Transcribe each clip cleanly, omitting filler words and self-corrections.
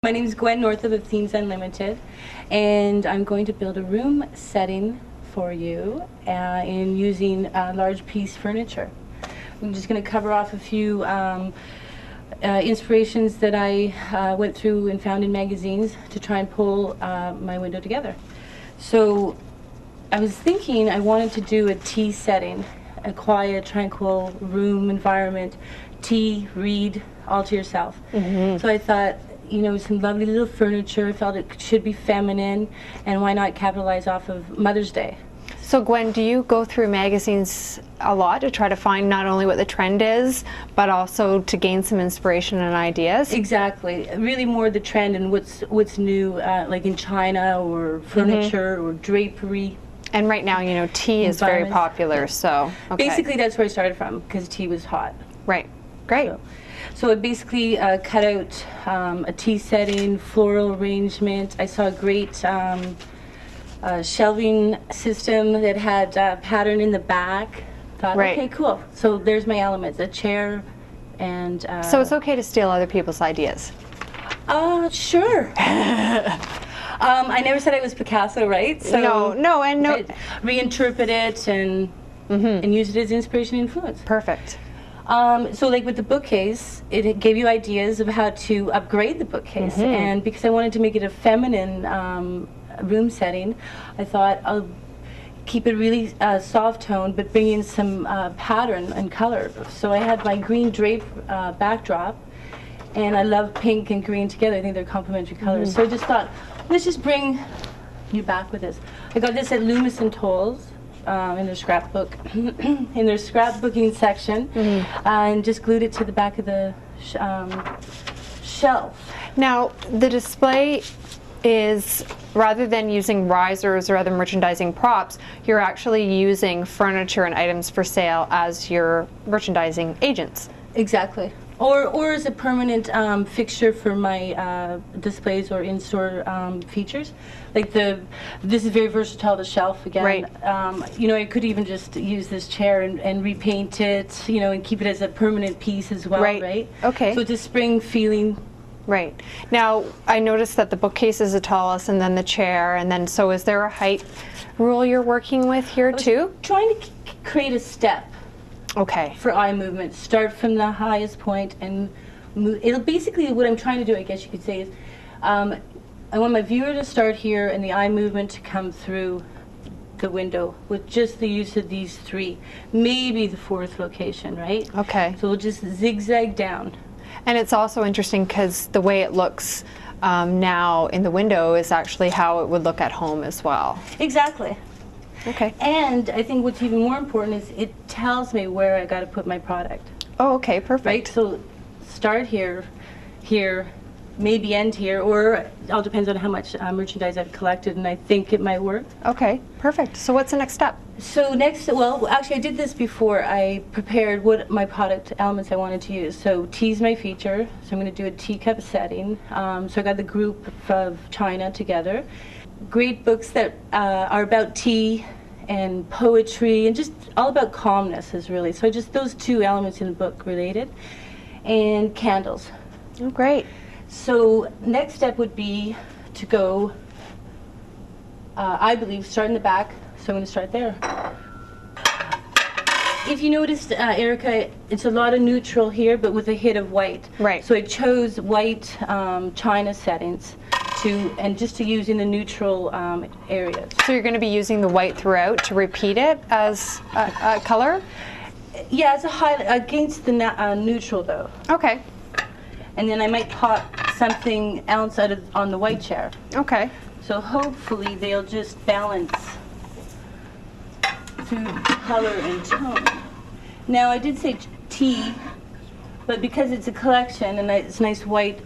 My name is Gwen Northrup of Themes Unlimited, and I'm going to build a room setting for you in using large piece furniture. I'm just going to cover off a few inspirations that I went through and found in magazines to try and pull my window together. So I was thinking I wanted to do a tea setting, a quiet, tranquil room environment, tea, read, all to yourself. So I thought, you know, some lovely little furniture. I felt it should be feminine, and why not capitalize off of Mother's Day? So Gwen, do you go through magazines a lot to try to find not only what the trend is, but also to gain some inspiration and ideas? Exactly. Really more the trend and what's new, like in China or furniture or drapery. And right now, you know, tea is very popular, so. Okay. Basically, that's where I started from, because tea was hot. Right. Great. So I basically cut out a tea setting, floral arrangement. I saw a great shelving system that had pattern in the back. Thought, okay, cool. So there's my elements, a chair and... so it's okay to steal other people's ideas? Sure. I never said I was Picasso, right? So no. Reinterpret it and use it as inspiration and influence. Perfect. So like with the bookcase, it gave you ideas of how to upgrade the bookcase. And because I wanted to make it a feminine room setting, I thought I'll keep it really soft tone, but bring in some pattern and color. So I had my green drape backdrop, and I love pink and green together. I think they're complementary colors. So I just thought, let's just bring you back with this. I got this at Loomis and Tolles. In their scrapbook, in their scrapbooking section, and just glued it to the back of the shelf. Now, the display is, rather than using risers or other merchandising props, you're actually using furniture and items for sale as your merchandising agents. Exactly. Or as a permanent fixture for my displays or in-store features. Like this is very versatile, the shelf again. Right. You know, I could even just use this chair and repaint it, you know, and keep it as a permanent piece as well, right? Okay. So it's a spring feeling. Right. Now, I noticed that the bookcase is the tallest, and then the chair, and then, so is there a height rule you're working with here too? Trying to create a step. Okay. For eye movement. Start from the highest point and move. It'll basically, what I'm trying to do, I guess you could say, is I want my viewer to start here and the eye movement to come through the window with just the use of these three. Maybe the fourth location, right? Okay. So we'll just zigzag down. And it's also interesting because the way it looks now in the window is actually how it would look at home as well. Exactly. Okay. And I think what's even more important is it tells me where I got to put my product. Oh, okay, perfect. Right? So start here, maybe end here, or it all depends on how much merchandise I've collected, and I think it might work. Okay, perfect. So what's the next step? So next, well, actually I did this before. I prepared what my product elements I wanted to use. So tea's my feature, so I'm going to do a teacup setting. So I got the group of China together. Great books that are about tea and poetry and just all about calmness is really. So just those two elements in the book related. And candles. Oh, great. So next step would be to go, I believe, start in the back. So I'm going to start there. If you noticed, Erica, it's a lot of neutral here, but with a hit of white. Right. So I chose white China settings and just to use in the neutral areas. So you're going to be using the white throughout to repeat it as a color? Yeah, as a highlight against the neutral though. Okay. And then I might pop something else out on the white chair. Okay. So hopefully they'll just balance through color and tone. Now I did say tea, but because it's a collection and it's nice white,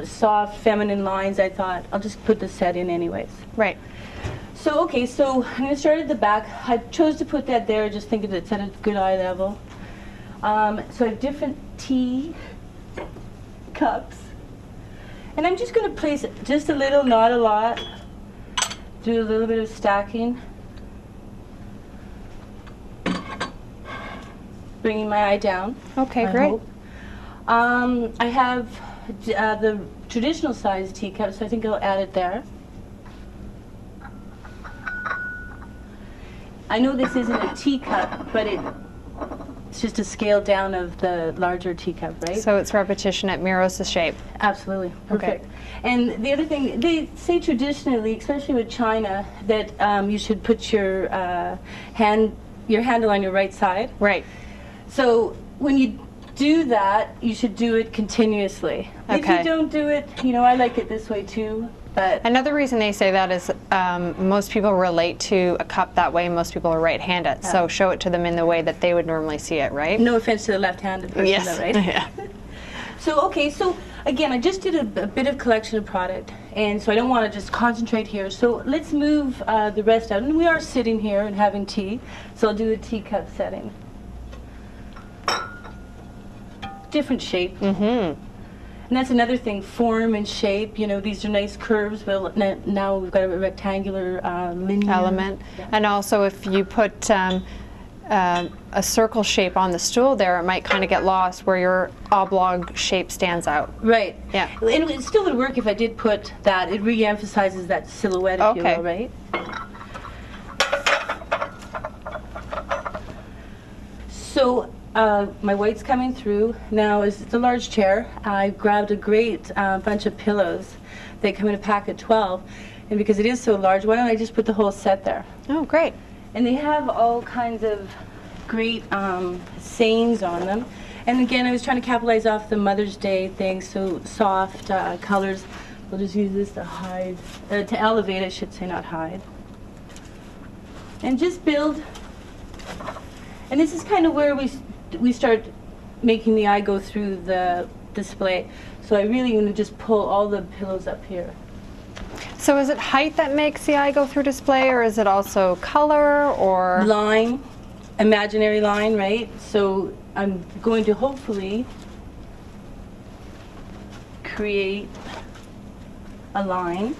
soft, feminine lines, I thought I'll just put the set in anyways. Right. So okay, so I'm going to start at the back. I chose to put that there, just thinking it's at a good eye level. So I have different tea cups. And I'm just going to place just a little, not a lot. Do a little bit of stacking. Bringing my eye down. Okay, great. I have the traditional size teacup, so I think I'll add it there. I know this isn't a teacup, but it's just a scale down of the larger teacup, right? So it's repetition, it mirrors the shape. Absolutely, perfect. Okay. And the other thing, they say traditionally, especially with China, that you should put your handle on your right side. Right. So when you do that, you should do it continuously. Okay. If you don't do it, you know, I like it this way too. But another reason they say that is most people relate to a cup that way. Most people are right-handed, so show it to them in the way that they would normally see it, right? No offense to the left-handed person, yes. though, right? Yeah. So, okay, so again, I just did a bit of collection of product, and so I don't want to just concentrate here. So let's move the rest out. And we are sitting here and having tea, so I'll do a teacup setting. Different shape. Mm-hmm. And that's another thing, form and shape. You know, these are nice curves, but now we've got a rectangular linear element. Yeah. And also if you put a circle shape on the stool there, it might kind of get lost where your oblong shape stands out. Right. Yeah. And it still would work if I did put that. It re-emphasizes that silhouette, if you will, right? So my white's coming through. Now, it's a large chair. I grabbed a great bunch of pillows. They come in a pack of 12. And because it is so large, why don't I just put the whole set there? Oh, great. And they have all kinds of great sayings on them. And again, I was trying to capitalize off the Mother's Day thing, so soft colors. We'll just use this to hide, to elevate, I should say, not hide. And just build. And this is kind of where we start making the eye go through the display. So I really want to just pull all the pillows up here. So is it height that makes the eye go through display, or is it also color, or? Line, imaginary line, right? So I'm going to hopefully create a line.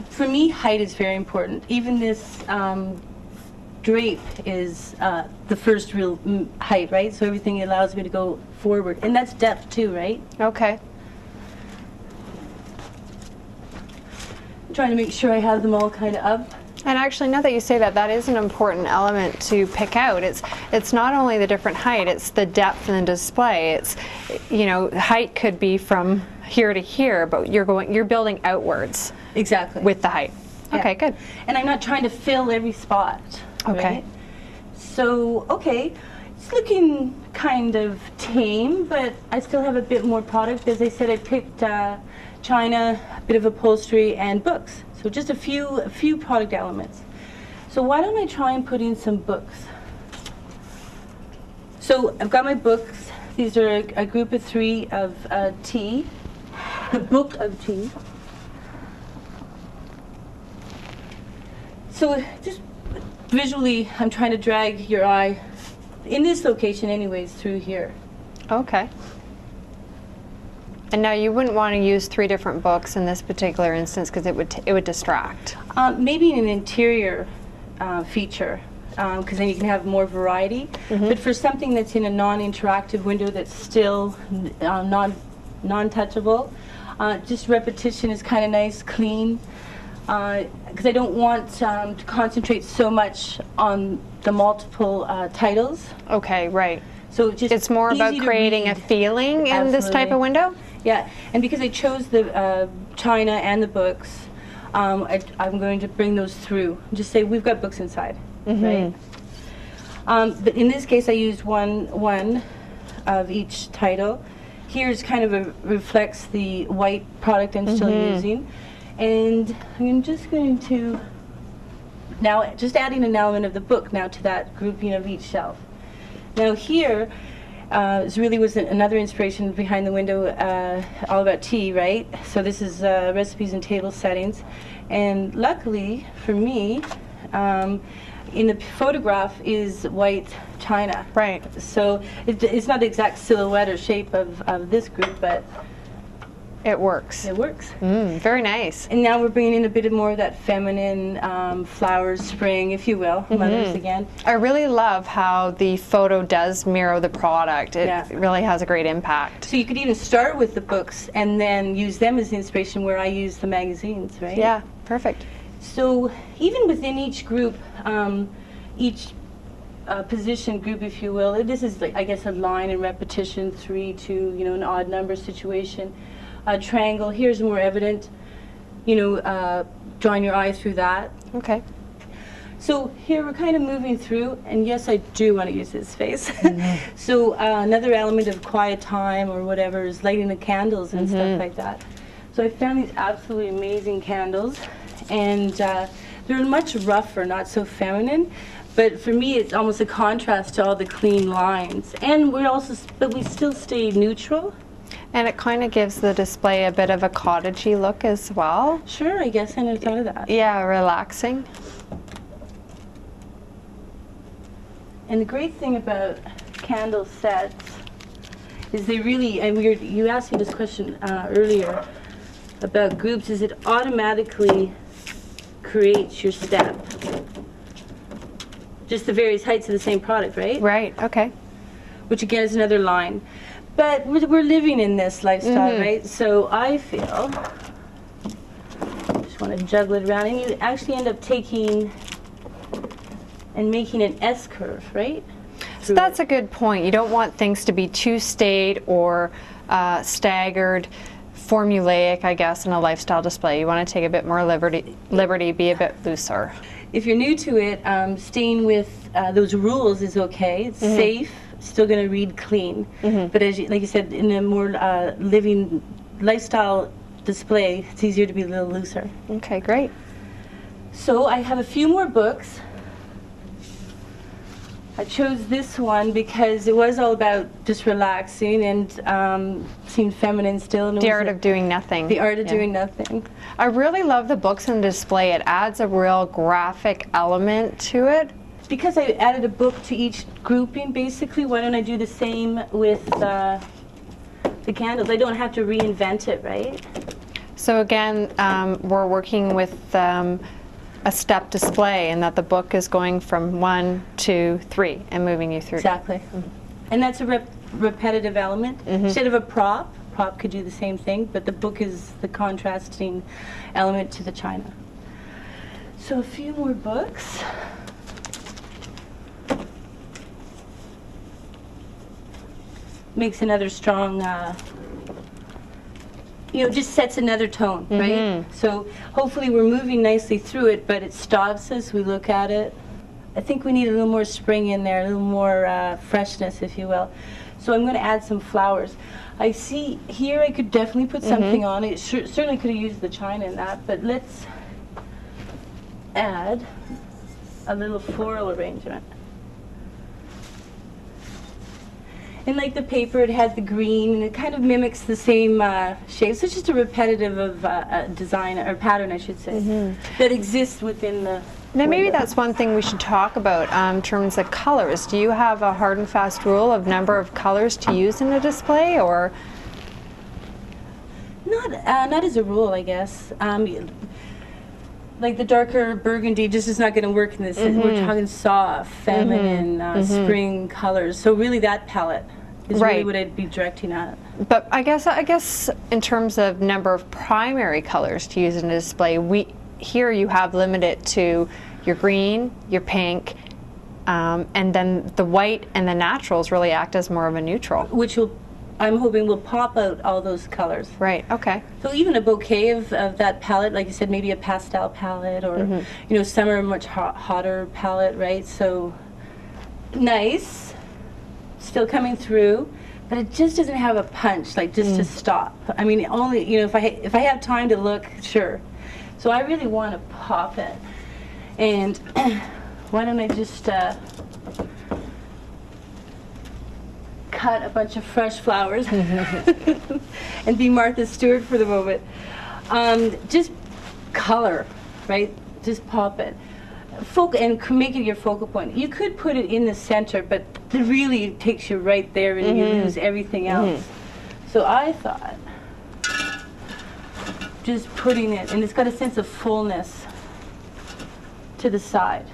For me, height is very important. Even this drape is the first real height, right? So everything allows me to go forward. And that's depth too, right? Okay. I'm trying to make sure I have them all kind of up. And actually, now that you say that, that is an important element to pick out. It's not only the different height, it's the depth in the display. It's, you know, height could be from here to here, but you're building outwards. Exactly. With the height. Yeah. Okay, good. And I'm not trying to fill every spot. Okay. Right? So, okay, it's looking kind of tame, but I still have a bit more product. As I said, I picked China, a bit of upholstery, and books. So just a few product elements. So why don't I try and put in some books? So I've got my books. These are a group of 3 of tea, the book of tea. So just visually, I'm trying to drag your eye, in this location anyways, through here. Okay. And now you wouldn't want to use 3 different books in this particular instance because it would distract. Maybe an interior feature, because then you can have more variety. Mm-hmm. But for something that's in a non-interactive window that's still non-touchable, just repetition is kind of nice, clean. Because I don't want to concentrate so much on the multiple titles. Okay, right. So it's more about easy to creating a read. feeling in this type of window? Yeah, and because I chose the China and the books, I'm going to bring those through. Just say we've got books inside, right? But in this case, I used one of each title. Here's kind of reflects the white product I'm still using. And I'm just going to, now just adding an element of the book now to that grouping of each shelf. Now here, this really was another inspiration behind the window, all about tea, right? So this is recipes and table settings. And luckily for me, in the photograph is white china. Right. So it's not the exact silhouette or shape of this group, but It works. It works. Very nice. And now we're bringing in a bit more of that feminine flowers, spring, if you will, mothers again. I really love how the photo does mirror the product. It really has a great impact. So you could even start with the books and then use them as inspiration where I use the magazines, right? Yeah, perfect. So even within each group, each position group, if you will, this is, like, I guess, a line and repetition, 3, 2, you know, an odd number situation. A triangle, here's more evident, you know, drawing your eye through that. Okay. So here we're kind of moving through, and yes, I do want to use this space. So another element of quiet time or whatever is lighting the candles and stuff like that. So I found these absolutely amazing candles, and they're much rougher, not so feminine. But for me, it's almost a contrast to all the clean lines, and but we still stay neutral. And it kind of gives the display a bit of a cottagey look as well. Sure, I guess I never thought of that. Yeah, relaxing. And the great thing about candle sets is they really, and you asked me this question earlier about groups, is it automatically creates your step. Just the various heights of the same product, right? Right, okay. Which again is another line. But we're living in this lifestyle, right? So I feel, just want to juggle it around, and you actually end up taking and making an S curve, right? So that's a good point. You don't want things to be too staid or staggered, formulaic, I guess, in a lifestyle display. You want to take a bit more liberty, be a bit looser. If you're new to it, staying with those rules is okay. It's safe. Still going to read clean, but as like you said, in a more living lifestyle display, it's easier to be a little looser. Okay, great. So I have a few more books. I chose this one because it was all about just relaxing and seemed feminine still. And The Art of Doing Nothing. The Art of Doing Nothing. I really love the books in the display. It adds a real graphic element to it. Because I added a book to each grouping, basically, why don't I do the same with the candles? I don't have to reinvent it, right? So again, we're working with a step display, and that the book is going from 1, 2, 3 and moving you through. Exactly. And that's a repetitive element. Instead of a prop could do the same thing, but the book is the contrasting element to the china. So a few more books. Makes another strong, just sets another tone, right? So hopefully we're moving nicely through it, but it stops as we look at it. I think we need a little more spring in there, a little more freshness, if you will. So I'm going to add some flowers. I see here I could definitely put something on it. Certainly could have used the china in that, but let's add a little floral arrangement. And like the paper, it had the green, and it kind of mimics the same shape. So it's just a repetitive of design, or pattern, I should say, that exists within the... Now maybe that's one thing we should talk about in terms of colors. Do you have a hard and fast rule of number of colors to use in a display, or...? Not as a rule, I guess. Like the darker burgundy just is not going to work in this. We're talking soft, feminine, spring colors. So really that palette is really what I'd be directing at. But I guess in terms of number of primary colors to use in a display, here you have limited to your green, your pink, and then the white and the naturals really act as more of a neutral. Which I'm hoping will pop out all those colors. Right, okay. So even a bouquet of that palette, like you said, maybe a pastel palette, or summer, much hotter palette, right? So nice, still coming through, but it just doesn't have a punch, like just to stop. I mean, only, if I have time to look, sure. So I really want to pop it. And why don't I just cut a bunch of fresh flowers and be Martha Stewart for the moment. Just color, right? Just pop it. And make it your focal point. You could put it in the center, but it really takes you right there and you lose everything else. So I thought just putting it, and it's got a sense of fullness to the side.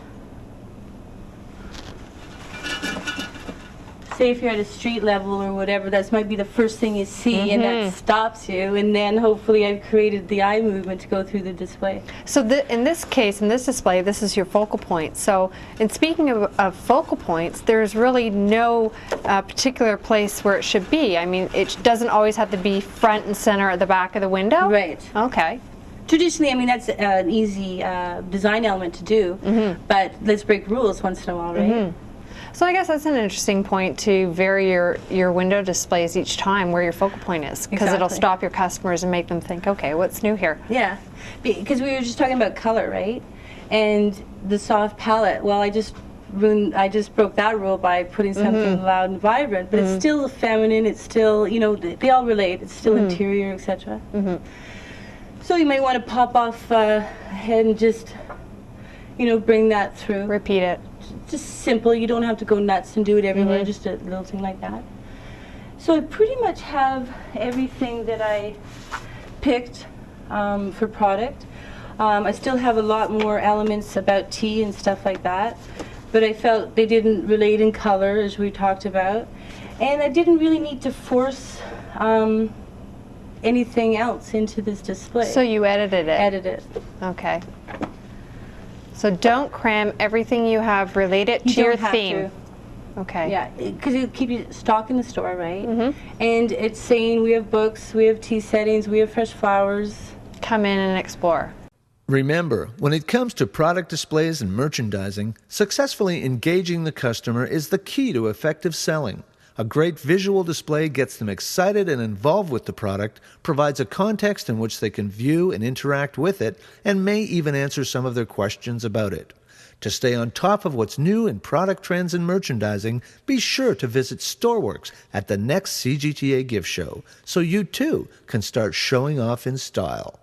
Say if you're at a street level or whatever, that might be the first thing you see, and that stops you, and then hopefully I've created the eye movement to go through the display. So in this case, in this display, this is your focal point. So in speaking of focal points, there's really no particular place where it should be. I mean, it doesn't always have to be front and center at the back of the window? Right. Okay. Traditionally, I mean, that's an easy design element to do, but let's break rules once in a while, right? So I guess that's an interesting point to vary your window displays each time where your focal point is, because it'll stop your customers and make them think, okay, what's new here? Yeah, because we were just talking about color, right? And the soft palette. Well, I just broke that rule by putting something loud and vibrant, but it's still feminine. It's still, you know, they all relate. It's still interior, etc. So you might want to pop off ahead and just, you know, bring that through. Repeat it. Just simple. You don't have to go nuts and do it everywhere. Just a little thing like that. So I pretty much have everything that I picked for product. I still have a lot more elements about tea and stuff like that, but I felt they didn't relate in color, as we talked about, and I didn't really need to force anything else into this display. So you edited it? Edited. Okay. So don't cram everything you have related to your theme. Okay. Yeah, because it'll keep you stock in the store, right? And it's saying we have books, we have tea settings, we have fresh flowers. Come in and explore. Remember, when it comes to product displays and merchandising, successfully engaging the customer is the key to effective selling. A great visual display gets them excited and involved with the product, provides a context in which they can view and interact with it, and may even answer some of their questions about it. To stay on top of what's new in product trends and merchandising, be sure to visit Storeworks at the next CGTA gift show, so you too can start showing off in style.